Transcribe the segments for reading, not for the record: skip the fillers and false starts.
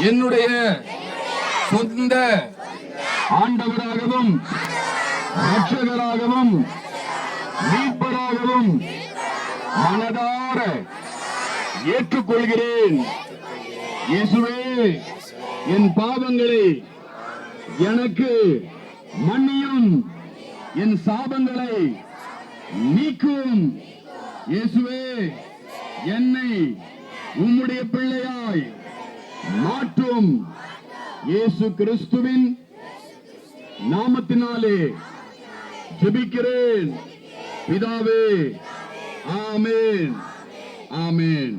என்னுடைய சொந்த ஆண்டவராகவும் ரட்சகராகவும் மீட்பராகவும் மனதார ஏற்றுக்கொள்கிறேன். இயேசுவே, என் பாவங்களை எனக்கு மன்னியும், என் சாபங்களை நீக்கும். இயேசுவே, என்னை உம்முடைய பிள்ளையாய் மாற்றும். இயேசு கிறிஸ்துவின் நாமத்தினாலே ஜெபிக்கிறேன் பிதாவே, ஆமென், ஆமென்.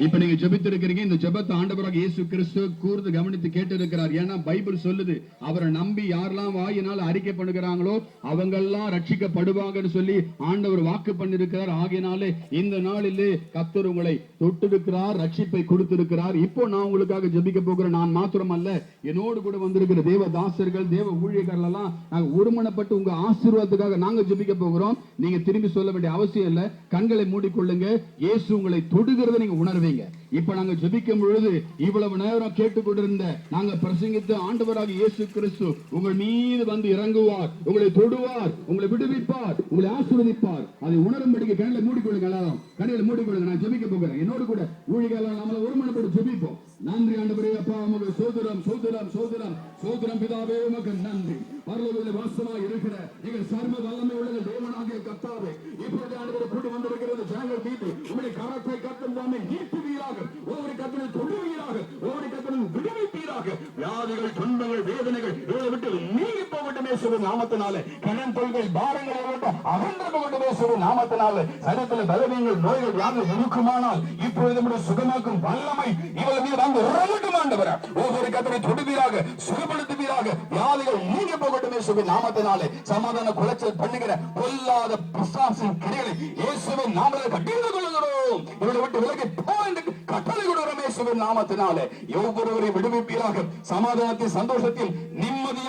இப்ப நீங்க ஜெபித்திருக்கிறீங்க. இந்த ஜெபத்தை ஆண்டவராக இயேசு கிறிஸ்து கூர்ந்து கவனித்து கேட்டு இருக்கிறார். ஏன்னா பைபிள் சொல்லுது, அவரை நம்பி யாரெல்லாம் வாயினால் அறிக்கை பண்ணுகிறாங்களோ அவங்க எல்லாம் ரட்சிக்கப்படுவாங்கன்னு சொல்லி ஆண்டவர் வாக்கு பண்ணிருக்கிறார். ஆகையினாலே இந்த நாளிலே கர்த்தர் உங்களை தொட்டிருக்கிறார், ரட்சிப்பை கொடுத்திருக்கிறார். இப்போ நான் உங்களுக்காக ஜெபிக்க போகிறேன். நான் மாத்திரம் அல்ல, என்னோடு கூட வந்திருக்கிற தேவ தாசர்கள், தேவ ஊழியர்கள் எல்லாம் நாங்க ஒருமனப்பட்டு உங்க ஆசீர்வாதத்துக்காக நாங்க ஜெபிக்க போகிறோம். நீங்க திரும்பி சொல்ல வேண்டிய அவசியம் இல்ல. கண்களை மூடிக்கொள்ளுங்க. இயேசு உங்களை தொடுகிறத நீங்க உணர்வீங்க. இப்ப நாங்க ஜெபிக்கும் பொழுது இவ்வளவு நேரம் கேட்டுக்கொண்டிருந்த நாங்க பிரசங்கித்த ஆண்டவராக இயேசு கிறிஸ்து உங்கள் மீது வந்து இறங்குவார், உங்களை தொடுவார், உங்களை விடுவிப்பார், உங்களை ஆசீர்வதிப்பார். அதை உணரும்படிக்கு கண்களை மூடிக்கொள்ளுங்க. எல்லாரும் கண்களை மூடிக்கொள்ளுங்க. நான் ஜெபிக்க போகிறேன். என்னோடு கூட ஊழியர்கள் நம்மள ஒருமனப்பட்டு ஜெபிப்போம். நன்றி ஆண்டவரே, அப்பா உமக்கு சோதரம் சோதரம் சோதரம் சோதரம். பிதாவே, உமக்கு நன்றி. பரலோகத்தில் வாசமாய் இருக்கிற எங்கள் சர்வ வல்லமை உள்ள தேவனாகிய கர்த்தாவே, இப்பொழுது ஆண்டவரே கூடி வந்திருக்கிறது ஜனங்கள் மீது உம்முடைய கரத்தை கர்த்தர் தாமே நீட்டுவீராக, ஒவ்வொரு கர்த்தரை தொடுவீராக, ஒவ்வொரு கர்த்தரை விடுவிப்பீராக. வியாதிகள், துன்பங்கள், வேதனைகள் இவளை விட்டு நீங்கி போகட்டும் இயேசுவின் நாமத்தினாலே. கடன் தொல்கள், பாரங்களை விட்டு அகன்று போகட்டும் இயேசுவின் நாமத்தினாலே. சரீரத்தில் பலவீனங்கள், நோய்கள், வியாதிகள் இருக்குமானால் இப்பொழுது நம்முடைய சுகமாக்கும் வல்லமை இவள் மீது வந்து இறங்கட்டும் ஆண்டவரே. ஒவ்வொரு கர்த்தரை தொடுவீராக, சுகப்படுத்துவீராக. வியாதிகள் நீங்கி போகட்டும் இயேசுவின் நாமத்தினாலே. சமாதான குலைச்சல் பண்ணுகிற பொல்லாத பிசாசின் கிரியைகளை இயேசுவின் நாமத்தில் கடிந்து கொள்கிறோம். இவளை விட்டு விலகி போ என்று கட்டளை கொடுக்கிறோம் இயேசுவின் நாமத்தினாலே. ஒவ்வொருவரை விடுவிப்பீராக. சமாதானத்தின் சந்தோஷத்தில் நிம்மதியும்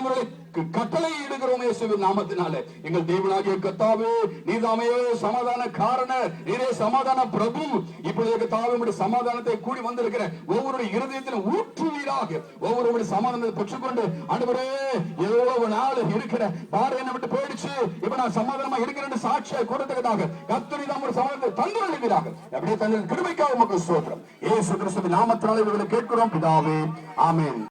கட்டளை இடுகிறோம் இயேசுவின் நாமத்தினாலே. எங்கள் தேவனாகிய கர்த்தாவே, நீதாமே சமாதான காரணர், நீரே சமாதான பிரபு. இப்பொழுது கர்த்தாவே, உம்முடைய சமாதானத்தை கூடி வந்திருக்கிற ஒவ்வொரு இருதயத்திலும் ஊற்றுவீராக. ஒவ்வொருவருடைய சமாதானத்தை பெற்றுக்கொண்டு ஆண்டவரே, எவ்வளவு நாள் இருக்கிற பாரு என்னை விட்டு போயிடுச்சு, இப்ப நான் சமாதானமா இருக்கிறேன் சாட்சியை கொடுத்ததாக கர்த்தர் நம்முடைய சமாதானத்தை தந்து வருகிறார்கள். அப்படியே தங்கள் கிருபைக்காக உமக்கு ஸ்தோத்திரம். இயேசு கிறிஸ்துவின் நாமத்தினாலே இவர்களை கேட்கிறோம் பிதாவே, ஆமென்.